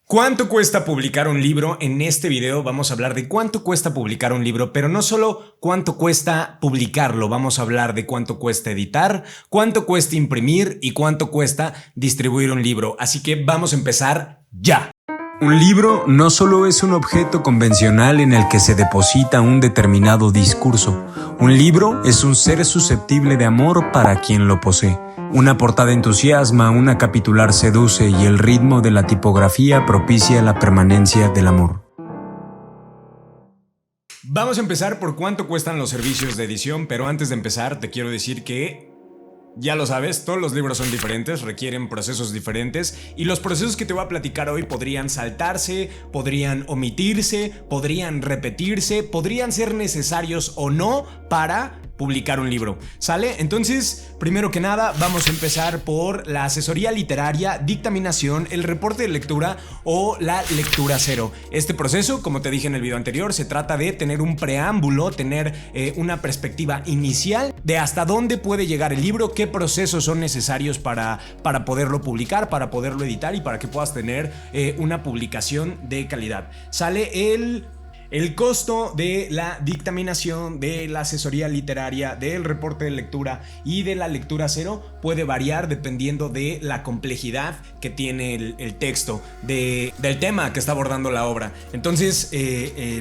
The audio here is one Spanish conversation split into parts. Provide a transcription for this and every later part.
¿Cuánto cuesta publicar un libro? En este video vamos a hablar de cuánto cuesta publicar un libro, pero no solo cuánto cuesta publicarlo, vamos a hablar de cuánto cuesta editar, cuánto cuesta imprimir y cuánto cuesta distribuir un libro. Así que vamos a empezar ya. Un libro no solo es un objeto convencional en el que se deposita un determinado discurso. Un libro es un ser susceptible de amor para quien lo posee. Una portada entusiasma, una capitular seduce y el ritmo de la tipografía propicia la permanencia del amor. Vamos a empezar por cuánto cuestan los servicios de edición, pero antes de empezar te quiero decir que ya lo sabes, todos los libros son diferentes, requieren procesos diferentes y los procesos que te voy a platicar hoy podrían saltarse, podrían omitirse, podrían repetirse, podrían ser necesarios o no para publicar un libro, ¿sale? Entonces, primero que nada, vamos a empezar por la asesoría literaria, dictaminación, el reporte de lectura o la lectura cero. Este proceso, como te dije en el video anterior, se trata de tener un preámbulo, tener una perspectiva inicial de hasta dónde puede llegar el libro, qué procesos son necesarios para poderlo publicar, para poderlo editar y para que puedas tener una publicación de calidad. Sale el costo de la dictaminación, de la asesoría literaria, del reporte de lectura y de la lectura cero puede variar dependiendo de la complejidad que tiene el texto, del tema que está abordando la obra. Entonces,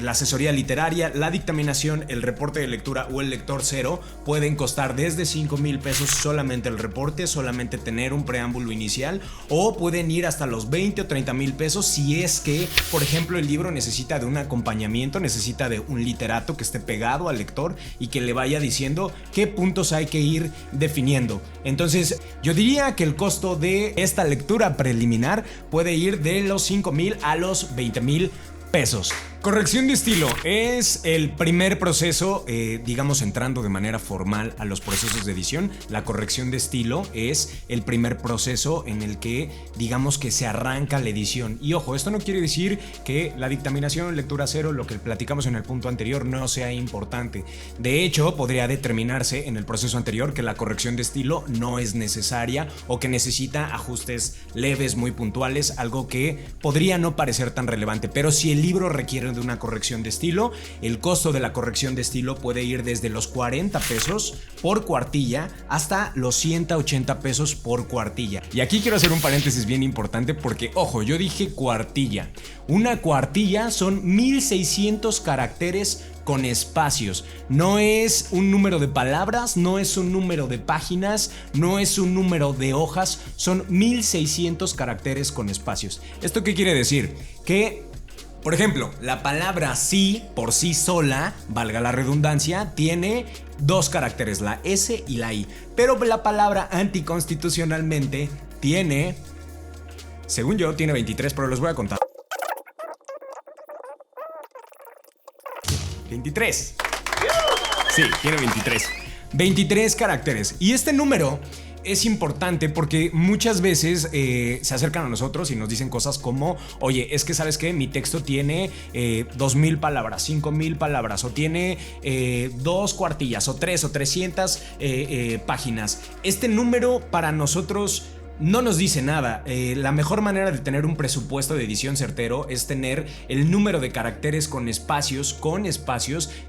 la asesoría literaria, la dictaminación, el reporte de lectura o el lector cero pueden costar desde 5,000 pesos solamente el reporte, solamente tener un preámbulo inicial, o pueden ir hasta los 20 o 30 mil pesos si es que, por ejemplo, el libro necesita de un acompañamiento, necesita de un literato que esté pegado al lector y que le vaya diciendo qué puntos hay que ir definiendo. Entonces, yo diría que el costo de esta lectura preliminar puede ir de los 5,000 a los 20,000 pesos. Corrección de estilo es el primer proceso, digamos entrando de manera formal a los procesos de edición. La corrección de estilo es el primer proceso en el que digamos que se arranca la edición. Y ojo, esto no quiere decir que la dictaminación, lectura cero, lo que platicamos en el punto anterior no sea importante. De hecho, podría determinarse en el proceso anterior que la corrección de estilo no es necesaria o que necesita ajustes leves, muy puntuales, algo que podría no parecer tan relevante. Pero si el libro requiere de una corrección de estilo, el costo de la corrección de estilo puede ir desde los 40 pesos por cuartilla hasta los 180 pesos por cuartilla. Y aquí quiero hacer un paréntesis bien importante porque, ojo, yo dije cuartilla. Una cuartilla son 1600 caracteres con espacios. No es un número de palabras, no es un número de páginas, no es un número de hojas, son 1600 caracteres con espacios. ¿Esto qué quiere decir? Que, por ejemplo, la palabra sí por sí sola, valga la redundancia, tiene dos caracteres, la S y la I. Pero la palabra anticonstitucionalmente tiene, según yo, tiene 23, pero los voy a contar. 23. Sí, tiene 23. 23 caracteres. Y este número es importante porque muchas veces se acercan a nosotros y nos dicen cosas como: oye, es que sabes que mi texto tiene 2,000 palabras, 5,000 palabras, o tiene 2 cuartillas, o 3 o 300 páginas. Este número para nosotros no nos dice nada. La mejor manera de tener un presupuesto de edición certero es tener el número de caracteres con espacios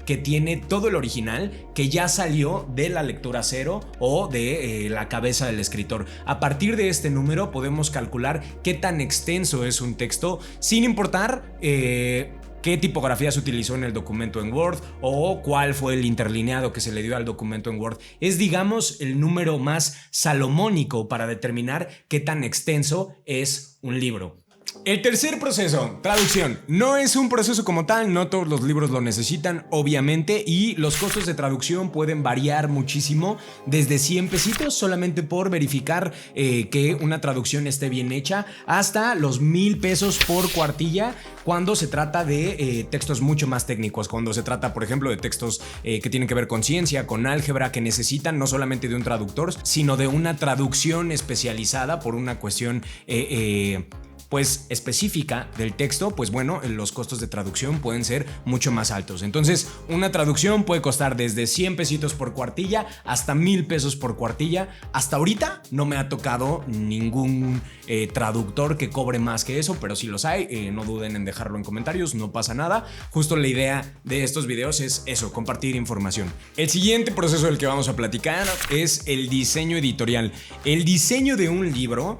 que tiene todo el original, que ya salió de la lectura cero o de la cabeza del escritor. A partir de este número podemos calcular qué tan extenso es un texto, sin importar qué tipografía se utilizó en el documento en Word o cuál fue el interlineado que se le dio al documento en Word. Es, digamos, el número más salomónico para determinar qué tan extenso es un libro. El tercer proceso, traducción. No es un proceso como tal, no todos los libros lo necesitan, obviamente, y los costos de traducción pueden variar muchísimo, desde 100 pesitos solamente por verificar que una traducción esté bien hecha, hasta los 1,000 pesos por cuartilla cuando se trata de textos mucho más técnicos, cuando se trata, por ejemplo, de textos que tienen que ver con ciencia, con álgebra, que necesitan no solamente de un traductor, sino de una traducción especializada por una cuestión pues específica del texto, pues bueno, los costos de traducción pueden ser mucho más altos. Entonces, una traducción puede costar desde 100 pesitos por cuartilla hasta 1000 pesos por cuartilla. Hasta ahorita no me ha tocado ningún traductor que cobre más que eso, pero si los hay, no duden en dejarlo en comentarios, no pasa nada. Justo la idea de estos videos es eso, compartir información. El siguiente proceso del que vamos a platicar es el diseño editorial. El diseño de un libro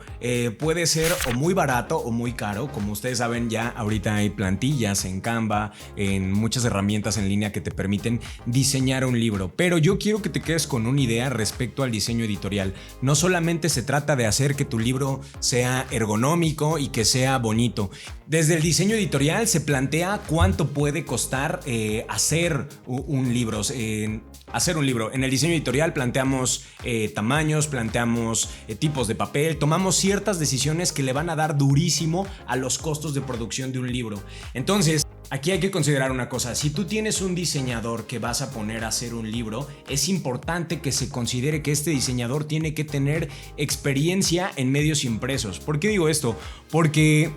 puede ser o muy barato o muy caro. Como ustedes saben, ya ahorita hay plantillas en Canva, en muchas herramientas en línea que te permiten diseñar un libro. Pero yo quiero que te quedes con una idea respecto al diseño editorial. No solamente se trata de hacer que tu libro sea ergonómico y que sea bonito. Desde el diseño editorial se plantea cuánto puede costar hacer un libro. En el diseño editorial planteamos tamaños, planteamos tipos de papel, tomamos ciertas decisiones que le van a dar durísimo a los costos de producción de un libro. Entonces, aquí hay que considerar una cosa. Si tú tienes un diseñador que vas a poner a hacer un libro, es importante que se considere que este diseñador tiene que tener experiencia en medios impresos. ¿Por qué digo esto? Porque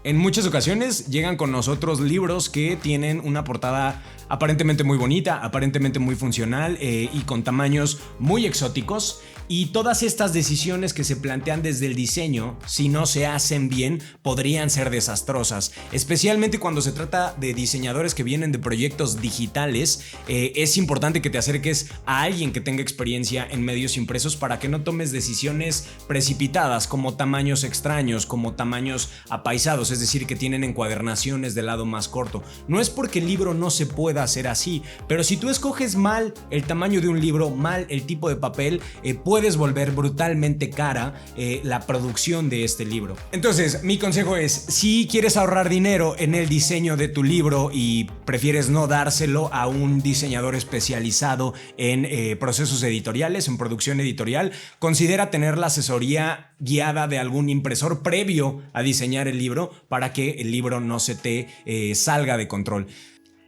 en muchas ocasiones llegan con nosotros libros que tienen una portada aparentemente muy bonita, aparentemente muy funcional y con tamaños muy exóticos. Y todas estas decisiones que se plantean desde el diseño, si no se hacen bien, podrían ser desastrosas. Especialmente cuando se trata de diseñadores que vienen de proyectos digitales, es importante que te acerques a alguien que tenga experiencia en medios impresos para que no tomes decisiones precipitadas como tamaños extraños, como tamaños apaisados, es decir, que tienen encuadernaciones del lado más corto. No es porque el libro no se pueda hacer así, pero si tú escoges mal el tamaño de un libro, mal el tipo de papel, puedes volver brutalmente cara la producción de este libro. Entonces, mi consejo es, si quieres ahorrar dinero en el diseño de tu libro y prefieres no dárselo a un diseñador especializado en procesos editoriales, en producción editorial, considera tener la asesoría guiada de algún impresor previo a diseñar el libro para que el libro no se te salga de control.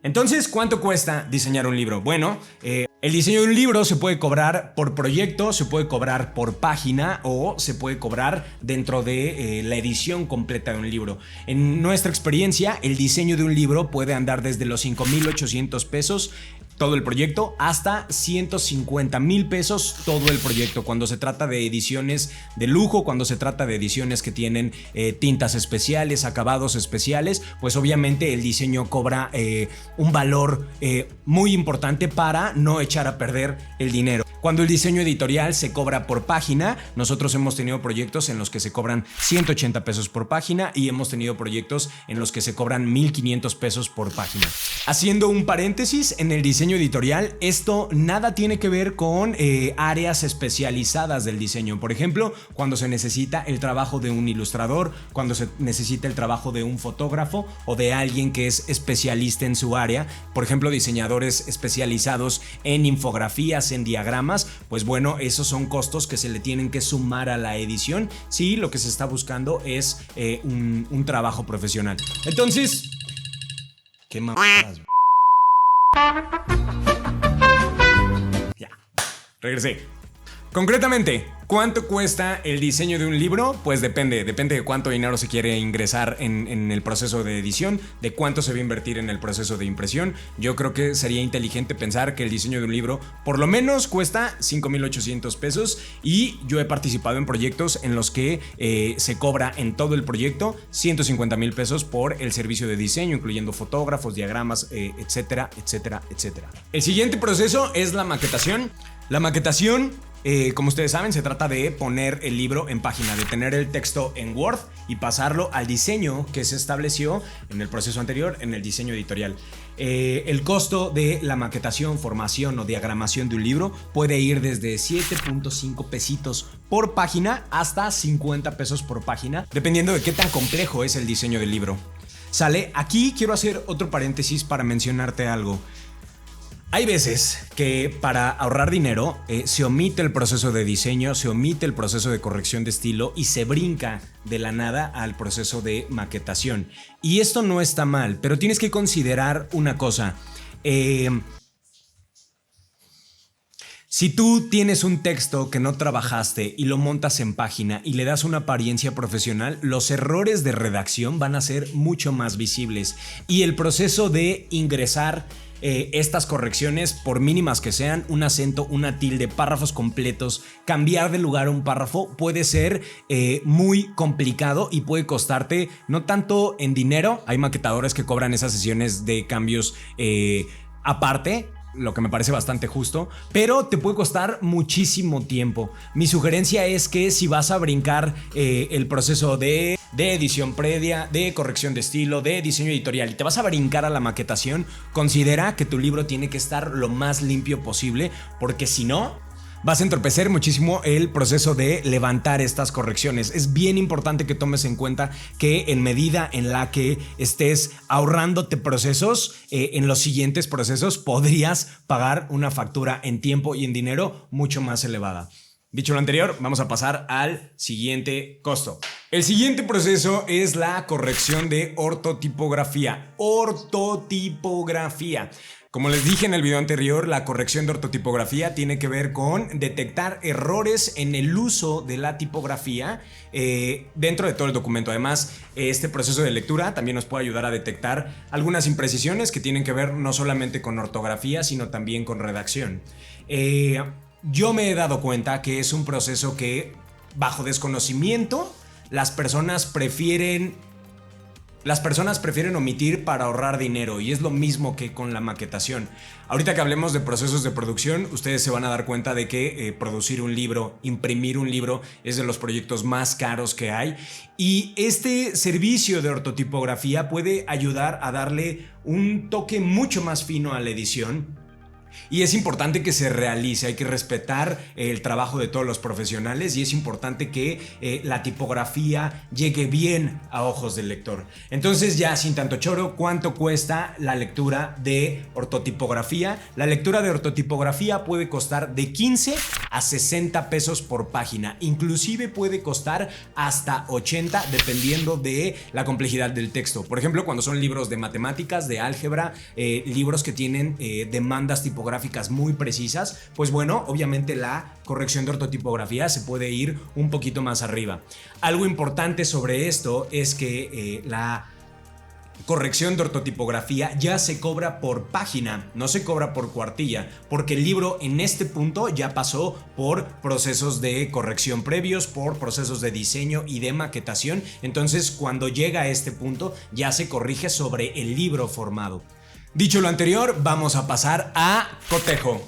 Entonces, ¿cuánto cuesta diseñar un libro? Bueno, el diseño de un libro se puede cobrar por proyecto, se puede cobrar por página o se puede cobrar dentro de la edición completa de un libro. En nuestra experiencia, el diseño de un libro puede andar desde los 5,800 pesos todo el proyecto hasta 150,000 pesos todo el proyecto, cuando se trata de ediciones de lujo, cuando se trata de ediciones que tienen tintas especiales, acabados especiales, pues obviamente el diseño cobra un valor muy importante para no echar a perder el dinero. Cuando el diseño editorial se cobra por página, nosotros hemos tenido proyectos en los que se cobran 180 pesos por página y hemos tenido proyectos en los que se cobran 1,500 pesos por página. Haciendo un paréntesis, en el diseño editorial, esto nada tiene que ver con áreas especializadas del diseño. Por ejemplo, cuando se necesita el trabajo de un ilustrador, cuando se necesita el trabajo de un fotógrafo o de alguien que es especialista en su área, por ejemplo, diseñadores especializados en infografías, en diagramas, pues bueno, esos son costos que se le tienen que sumar a la edición si lo que se está buscando es un trabajo profesional. Entonces, ¿qué mamadas? Ya, regresé. Concretamente, ¿cuánto cuesta el diseño de un libro? Pues depende de cuánto dinero se quiere ingresar en el proceso de edición, de cuánto se va a invertir en el proceso de impresión. Yo creo que sería inteligente pensar que el diseño de un libro por lo menos cuesta 5,800 pesos y yo he participado en proyectos en los que se cobra en todo el proyecto 150,000 pesos por el servicio de diseño, incluyendo fotógrafos, diagramas, etcétera, etcétera, etcétera. El siguiente proceso es la maquetación. La maquetación, como ustedes saben, se trata de poner el libro en página, de tener el texto en Word y pasarlo al diseño que se estableció en el proceso anterior, en el diseño editorial. El costo de la maquetación, formación o diagramación de un libro puede ir desde 7.5 pesitos por página hasta 50 pesos por página, dependiendo de qué tan complejo es el diseño del libro. ¿Sale? Aquí quiero hacer otro paréntesis para mencionarte algo. Hay veces que para ahorrar dinero se omite el proceso de diseño, se omite el proceso de corrección de estilo y se brinca de la nada al proceso de maquetación. Y esto no está mal, pero tienes que considerar una cosa. Si tú tienes un texto que no trabajaste y lo montas en página y le das una apariencia profesional, los errores de redacción van a ser mucho más visibles y el proceso de ingresar estas correcciones, por mínimas que sean, un acento, una tilde, párrafos completos, cambiar de lugar un párrafo puede ser muy complicado y puede costarte no tanto en dinero. Hay maquetadores que cobran esas sesiones de cambios aparte, lo que me parece bastante justo, pero te puede costar muchísimo tiempo. Mi sugerencia es que si vas a brincar el proceso de edición previa, de corrección de estilo, de diseño editorial y te vas a brincar a la maquetación, considera que tu libro tiene que estar lo más limpio posible, porque si no, vas a entorpecer muchísimo el proceso de levantar estas correcciones. Es bien importante que tomes en cuenta que en medida en la que estés ahorrándote procesos, en los siguientes procesos podrías pagar una factura en tiempo y en dinero mucho más elevada. Dicho lo anterior, vamos a pasar al siguiente costo. El siguiente proceso es la corrección de ortotipografía. Ortotipografía. Como les dije en el video anterior, la corrección de ortotipografía tiene que ver con detectar errores en el uso de la tipografía dentro de todo el documento. Además, este proceso de lectura también nos puede ayudar a detectar algunas imprecisiones que tienen que ver no solamente con ortografía, sino también con redacción. Yo me he dado cuenta que es un proceso que, bajo desconocimiento, las personas prefieren omitir para ahorrar dinero, y es lo mismo que con la maquetación. Ahorita que hablemos de procesos de producción, ustedes se van a dar cuenta de que producir un libro, imprimir un libro, es de los proyectos más caros que hay, y este servicio de ortotipografía puede ayudar a darle un toque mucho más fino a la edición. Y es importante que se realice, hay que respetar el trabajo de todos los profesionales y es importante que la tipografía llegue bien a ojos del lector. Entonces, ya sin tanto choro, ¿cuánto cuesta la lectura de ortotipografía? La lectura de ortotipografía puede costar de 15 a 60 pesos por página, inclusive puede costar hasta 80 dependiendo de la complejidad del texto. Por ejemplo, cuando son libros de matemáticas, de álgebra, libros que tienen demandas tipográficas muy precisas, pues bueno, obviamente la corrección de ortotipografía se puede ir un poquito más arriba. Algo importante sobre esto es que la corrección de ortotipografía ya se cobra por página, no se cobra por cuartilla, porque el libro en este punto ya pasó por procesos de corrección previos, por procesos de diseño y de maquetación. Entonces, cuando llega a este punto, ya se corrige sobre el libro formado. Dicho lo anterior, vamos a pasar a cotejo.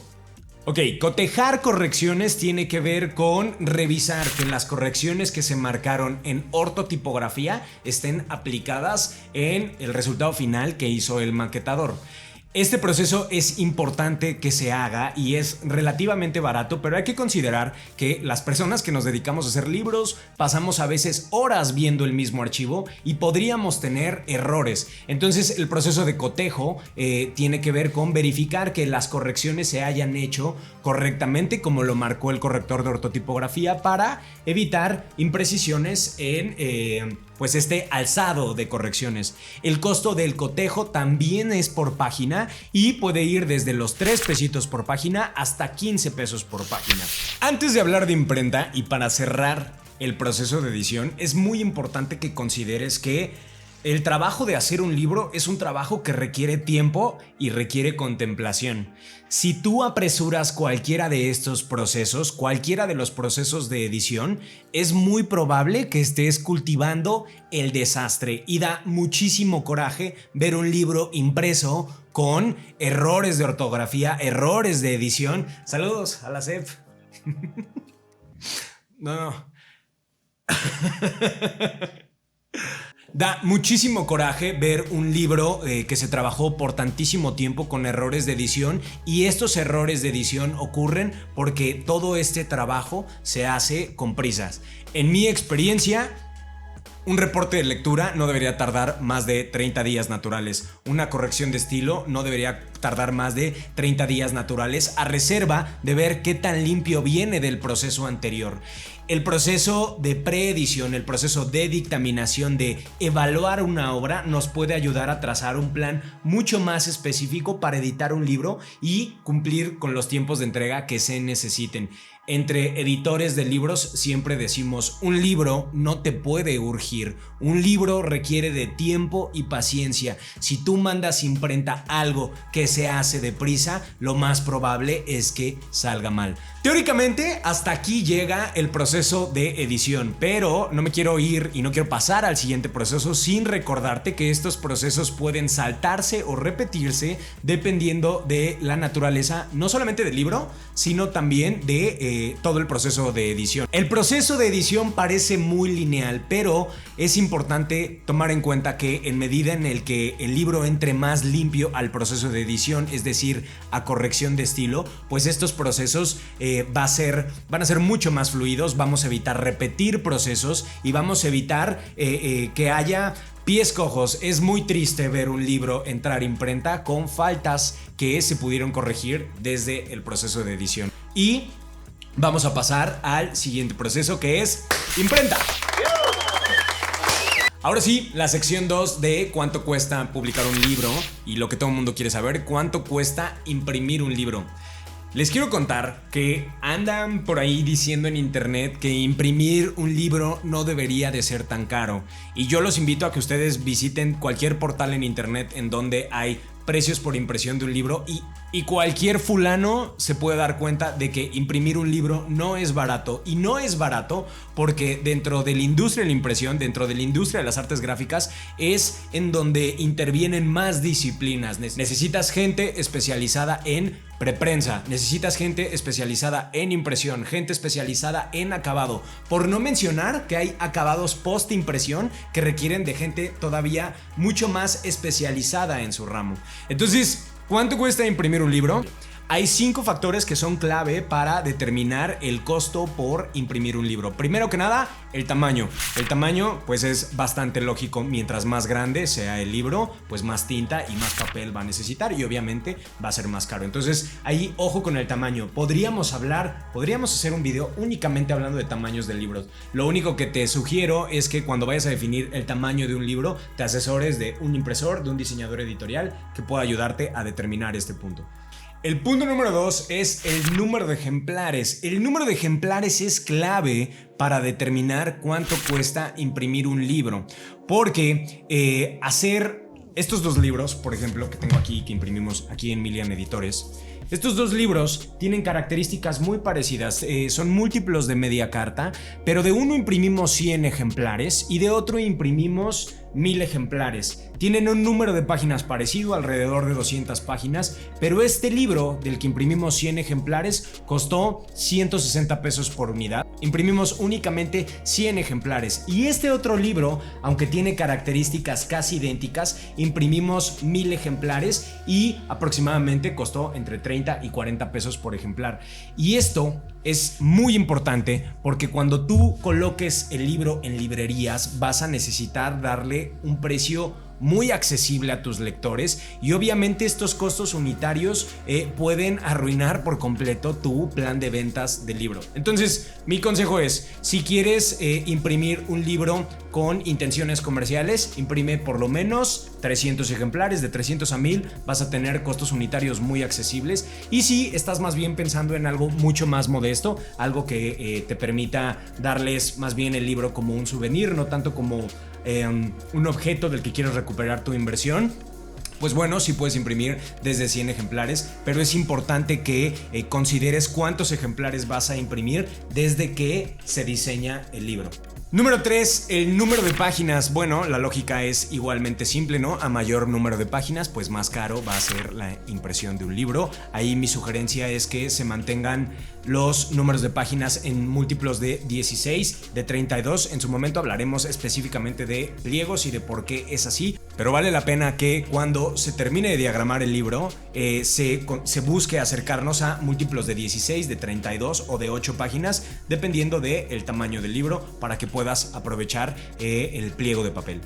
Ok, cotejar correcciones tiene que ver con revisar que las correcciones que se marcaron en ortotipografía estén aplicadas en el resultado final que hizo el maquetador. Este proceso es importante que se haga y es relativamente barato, pero hay que considerar que las personas que nos dedicamos a hacer libros pasamos a veces horas viendo el mismo archivo y podríamos tener errores. Entonces, el proceso de cotejo tiene que ver con verificar que las correcciones se hayan hecho correctamente como lo marcó el corrector de ortotipografía para evitar imprecisiones en pues este alzado de correcciones. El costo del cotejo también es por página y puede ir desde los 3 pesitos por página hasta 15 pesos por página. Antes de hablar de imprenta y para cerrar el proceso de edición, es muy importante que consideres que el trabajo de hacer un libro es un trabajo que requiere tiempo y requiere contemplación. Si tú apresuras cualquiera de estos procesos, cualquiera de los procesos de edición, es muy probable que estés cultivando el desastre y da muchísimo coraje ver un libro impreso con errores de ortografía, errores de edición. Saludos a la SEP. No. Da muchísimo coraje ver un libro que se trabajó por tantísimo tiempo con errores de edición, y estos errores de edición ocurren porque todo este trabajo se hace con prisas. En mi experiencia, un reporte de lectura no debería tardar más de 30 días naturales. Una corrección de estilo no debería tardar más de 30 días naturales, a reserva de ver qué tan limpio viene del proceso anterior. El proceso de preedición, el proceso de dictaminación, de evaluar una obra, nos puede ayudar a trazar un plan mucho más específico para editar un libro y cumplir con los tiempos de entrega que se necesiten. Entre editores de libros siempre decimos, un libro no te puede urgir, un libro requiere de tiempo y paciencia. Si tú mandas imprenta algo que se hace deprisa, lo más probable es que salga mal. Teóricamente, hasta aquí llega el proceso de edición, pero no me quiero ir y no quiero pasar al siguiente proceso sin recordarte que estos procesos pueden saltarse o repetirse dependiendo de la naturaleza, no solamente del libro, sino también de todo el proceso de edición. El proceso de edición parece muy lineal, pero es importante tomar en cuenta que en medida en el que el libro entre más limpio al proceso de edición, es decir, a corrección de estilo, pues estos procesos van a ser mucho más fluidos, vamos a evitar repetir procesos y vamos a evitar que haya pies cojos. Es muy triste ver un libro entrar imprenta con faltas que se pudieron corregir desde el proceso de edición. Y vamos a pasar al siguiente proceso, que es imprenta. Ahora sí, la sección 2 de cuánto cuesta publicar un libro y lo que todo el mundo quiere saber, cuánto cuesta imprimir un libro. Les quiero contar que andan por ahí diciendo en internet que imprimir un libro no debería de ser tan caro. Y yo los invito a que ustedes visiten cualquier portal en internet en donde hay precios por impresión de un libro y cualquier fulano se puede dar cuenta de que imprimir un libro no es barato. Y no es barato porque dentro de la industria de la impresión, dentro de la industria de las artes gráficas, es en donde intervienen más disciplinas. Necesitas gente especializada en preprensa, necesitas gente especializada en impresión, gente especializada en acabado, por no mencionar que hay acabados post impresión que requieren de gente todavía mucho más especializada en su ramo. Entonces, ¿cuánto cuesta imprimir un libro? Hay 5 factores que son clave para determinar el costo por imprimir un libro. Primero que nada, el tamaño. El tamaño, pues es bastante lógico. Mientras más grande sea el libro, pues más tinta y más papel va a necesitar y obviamente va a ser más caro. Entonces, ahí ojo con el tamaño. Podríamos hacer un video únicamente hablando de tamaños de libros. Lo único que te sugiero es que cuando vayas a definir el tamaño de un libro, te asesores de un impresor, de un diseñador editorial que pueda ayudarte a determinar este punto. El punto número 2 es el número de ejemplares. El número de ejemplares es clave para determinar cuánto cuesta imprimir un libro. Porque hacer estos 2 libros, por ejemplo, que tengo aquí, que imprimimos aquí en Milian Editores, estos 2 libros tienen características muy parecidas, son múltiplos de media carta, pero de uno imprimimos 100 ejemplares y de otro imprimimos 1000 ejemplares. Tienen un número de páginas parecido, alrededor de 200 páginas, pero este libro del que imprimimos 100 ejemplares costó 160 pesos por unidad. Imprimimos únicamente 100 ejemplares y este otro libro, aunque tiene características casi idénticas, imprimimos 1000 ejemplares y aproximadamente costó entre 30 y 40 pesos por ejemplar. Y esto es muy importante porque cuando tú coloques el libro en librerías vas a necesitar darle un precio muy accesible a tus lectores y obviamente estos costos unitarios pueden arruinar por completo tu plan de ventas del libro. Entonces, mi consejo es, si quieres imprimir un libro con intenciones comerciales, imprime por lo menos 300 ejemplares, de 300 a 1000 vas a tener costos unitarios muy accesibles. Y si estás más bien pensando en algo mucho más modesto, algo que te permita darles más bien el libro como un souvenir, no tanto como un objeto del que quieres recuperar tu inversión, pues bueno, sí puedes imprimir desde 100 ejemplares, pero es importante que consideres cuántos ejemplares vas a imprimir desde que se diseña el libro. Número 3, el número de páginas. Bueno, la lógica es igualmente simple, ¿no? A mayor número de páginas, pues más caro va a ser la impresión de un libro. Ahí mi sugerencia es que se mantengan los números de páginas en múltiplos de 16, de 32. En su momento hablaremos específicamente de pliegos y de por qué es así, pero vale la pena que cuando se termine de diagramar el libro se busque acercarnos a múltiplos de 16, de 32 o de 8 páginas, dependiendo del tamaño del libro, para que puedas aprovechar el pliego de papel.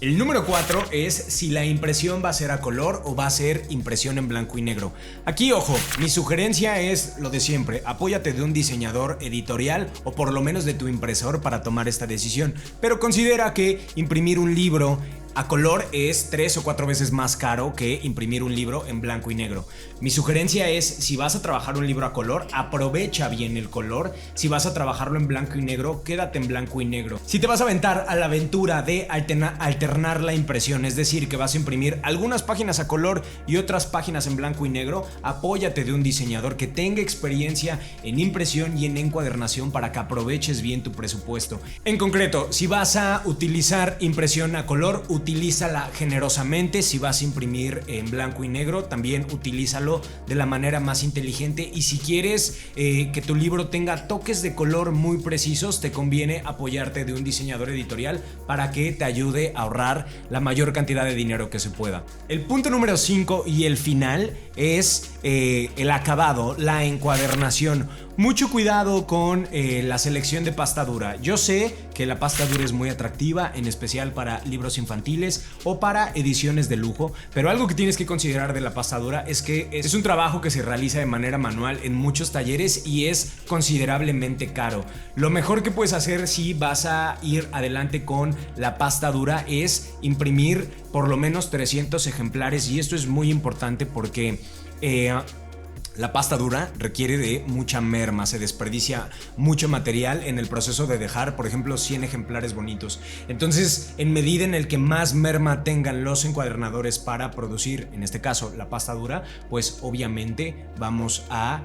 El número 4 es si la impresión va a ser a color o va a ser impresión en blanco y negro. Aquí, ojo, mi sugerencia es lo de siempre. Apóyate de un diseñador editorial o por lo menos de tu impresor para tomar esta decisión. Pero considera que imprimir un libro a color es 3 o 4 veces más caro que imprimir un libro en blanco y negro. Mi sugerencia es, si vas a trabajar un libro a color, aprovecha bien el color. Si vas a trabajarlo en blanco y negro, quédate en blanco y negro. Si te vas a aventar a la aventura de alternar la impresión, es decir, que vas a imprimir algunas páginas a color y otras páginas en blanco y negro, apóyate de un diseñador que tenga experiencia en impresión y en encuadernación para que aproveches bien tu presupuesto. En concreto, si vas a utilizar impresión a color, utilízala generosamente. Si vas a imprimir en blanco y negro, también utilízalo de la manera más inteligente. Y si quieres que tu libro tenga toques de color muy precisos, te conviene apoyarte de un diseñador editorial para que te ayude a ahorrar la mayor cantidad de dinero que se pueda. El punto número 5 y el final es el acabado, la encuadernación. Mucho cuidado con la selección de pasta dura. Yo sé que la pasta dura es muy atractiva, en especial para libros infantiles o para ediciones de lujo, pero algo que tienes que considerar de la pasta dura es que es un trabajo que se realiza de manera manual en muchos talleres y es considerablemente caro. Lo mejor que puedes hacer si vas a ir adelante con la pasta dura es imprimir por lo menos 300 ejemplares, y esto es muy importante porque la pasta dura requiere de mucha merma, se desperdicia mucho material en el proceso de dejar, por ejemplo, 100 ejemplares bonitos. Entonces, en medida en el que más merma tengan los encuadernadores para producir, en este caso, la pasta dura, pues obviamente vamos a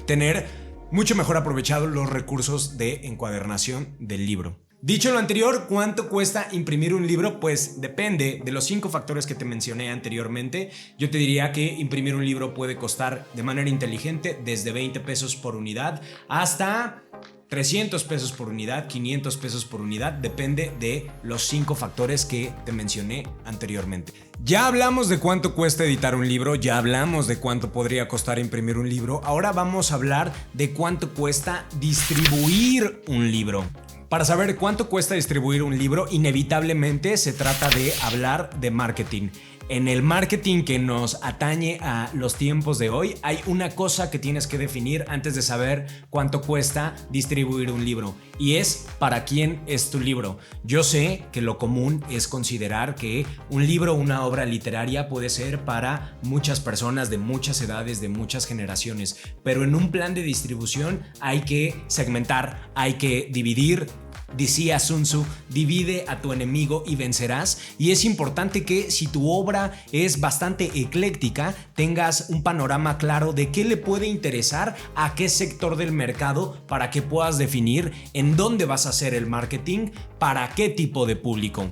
tener mucho mejor aprovechados los recursos de encuadernación del libro. Dicho lo anterior, ¿cuánto cuesta imprimir un libro? Pues depende de los 5 factores que te mencioné anteriormente. Yo te diría que imprimir un libro puede costar de manera inteligente desde 20 pesos por unidad hasta 300 pesos por unidad, 500 pesos por unidad, depende de los 5 factores que te mencioné anteriormente. Ya hablamos de cuánto cuesta editar un libro, ya hablamos de cuánto podría costar imprimir un libro, ahora vamos a hablar de cuánto cuesta distribuir un libro. Para saber cuánto cuesta distribuir un libro, inevitablemente se trata de hablar de marketing. En el marketing que nos atañe a los tiempos de hoy, hay una cosa que tienes que definir antes de saber cuánto cuesta distribuir un libro, y es para quién es tu libro. Yo sé que lo común es considerar que un libro, una obra literaria, puede ser para muchas personas de muchas edades, de muchas generaciones, pero en un plan de distribución hay que segmentar, hay que dividir. Decía Sun Tzu, divide a tu enemigo y vencerás, y es importante que si tu obra es bastante ecléctica, tengas un panorama claro de qué le puede interesar a qué sector del mercado para que puedas definir en dónde vas a hacer el marketing, para qué tipo de público.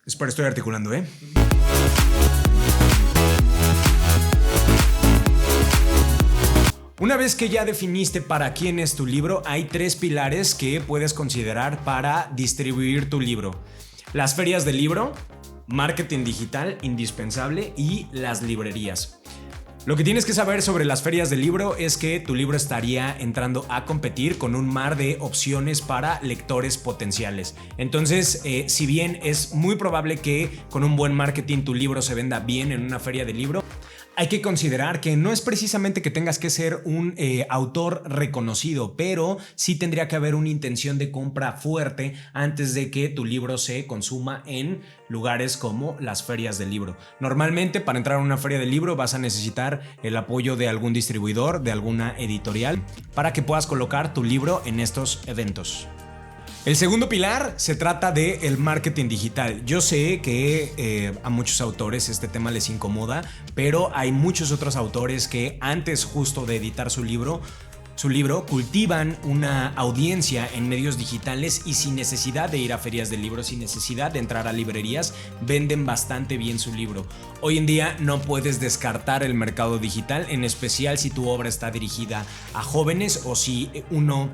Espero estoy articulando, ¿eh? Una vez que ya definiste para quién es tu libro, hay 3 pilares que puedes considerar para distribuir tu libro: las ferias del libro, marketing digital indispensable y las librerías. Lo que tienes que saber sobre las ferias del libro es que tu libro estaría entrando a competir con un mar de opciones para lectores potenciales. Entonces, si bien es muy probable que con un buen marketing tu libro se venda bien en una feria del libro, hay que considerar que no es precisamente que tengas que ser un autor reconocido, pero sí tendría que haber una intención de compra fuerte antes de que tu libro se consuma en lugares como las ferias del libro. Normalmente, para entrar a una feria del libro vas a necesitar el apoyo de algún distribuidor, de alguna editorial, para que puedas colocar tu libro en estos eventos. El segundo pilar se trata del marketing digital. Yo sé que a muchos autores este tema les incomoda, pero hay muchos otros autores que antes justo de editar su libro cultivan una audiencia en medios digitales y sin necesidad de ir a ferias de libros, sin necesidad de entrar a librerías, venden bastante bien su libro. Hoy en día no puedes descartar el mercado digital, en especial si tu obra está dirigida a jóvenes o si uno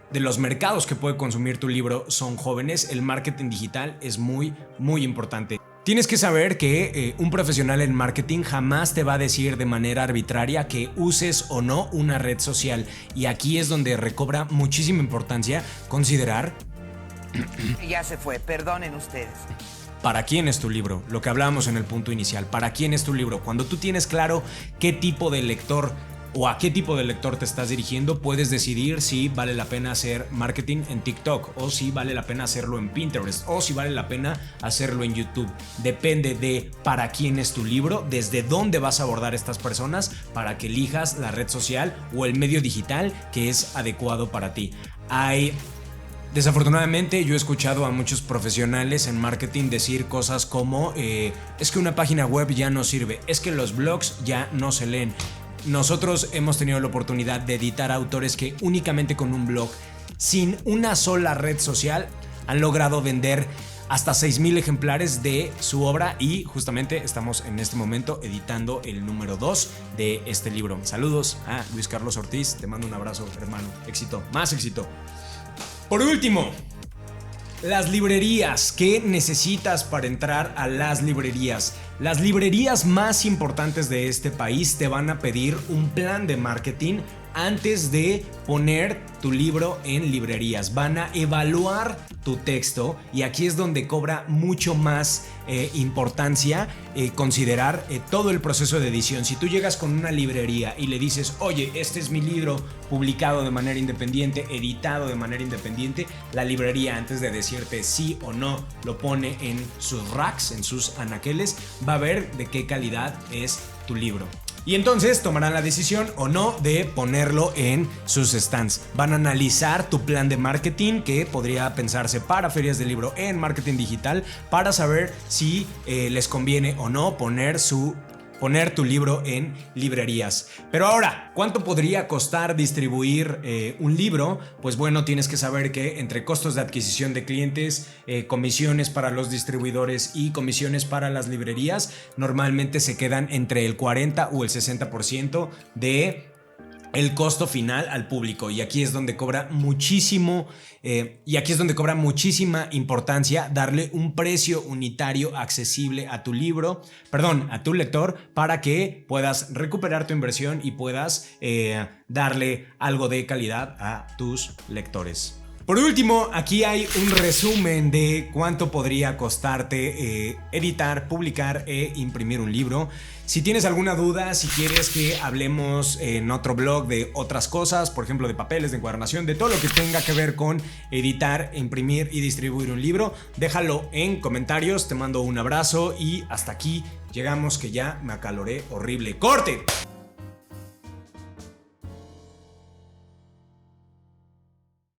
de los mercados que puede consumir tu libro son jóvenes. El marketing digital es muy, muy importante. Tienes que saber que un profesional en marketing jamás te va a decir de manera arbitraria que uses o no una red social, y aquí es donde recobra muchísima importancia considerar Ya se fue, perdonen ustedes. ¿Para quién es tu libro? Lo que hablábamos en el punto inicial. ¿Para quién es tu libro? Cuando tú tienes claro qué tipo de lector o a qué tipo de lector te estás dirigiendo, puedes decidir si vale la pena hacer marketing en TikTok, o si vale la pena hacerlo en Pinterest, o si vale la pena hacerlo en YouTube. Depende de para quién es tu libro, desde dónde vas a abordar estas personas para que elijas la red social o el medio digital que es adecuado para ti. Desafortunadamente yo he escuchado a muchos profesionales en marketing decir cosas como es que una página web ya no sirve, es que los blogs ya no se leen. Nosotros hemos tenido la oportunidad de editar autores que únicamente con un blog, sin una sola red social, han logrado vender hasta 6,000 ejemplares de su obra, y justamente estamos en este momento editando el número 2 de este libro. Saludos a Luis Carlos Ortiz, te mando un abrazo, hermano. Éxito, más éxito. Por último, las librerías. ¿Qué necesitas para entrar a las librerías? Las librerías más importantes de este país te van a pedir un plan de marketing antes de poner tu libro en librerías. Van a evaluar tu texto, y aquí es donde cobra mucho más importancia considerar todo el proceso de edición. Si tú llegas con una librería y le dices, oye, este es mi libro publicado de manera independiente, editado de manera independiente, la librería, antes de decirte sí o no, lo pone en sus racks, en sus anaqueles, va a ver de qué calidad es tu libro. Y entonces tomarán la decisión o no de ponerlo en sus stands. Van a analizar tu plan de marketing, que podría pensarse para ferias de libro en marketing digital, para saber si les conviene o no poner tu libro en librerías. Pero ahora, ¿cuánto podría costar distribuir un libro? Pues bueno, tienes que saber que entre costos de adquisición de clientes, comisiones para los distribuidores y comisiones para las librerías, normalmente se quedan entre el 40 o el 60% de el costo final al público. Y aquí es donde cobra muchísima importancia darle un precio unitario accesible a tu lector, para que puedas recuperar tu inversión y puedas darle algo de calidad a tus lectores. Por último, aquí hay un resumen de cuánto podría costarte editar, publicar e imprimir un libro. Si tienes alguna duda, si quieres que hablemos en otro blog de otras cosas, por ejemplo de papeles, de encuadernación, de todo lo que tenga que ver con editar, imprimir y distribuir un libro, déjalo en comentarios. Te mando un abrazo y hasta aquí llegamos, que ya me acaloré horrible. ¡Corte!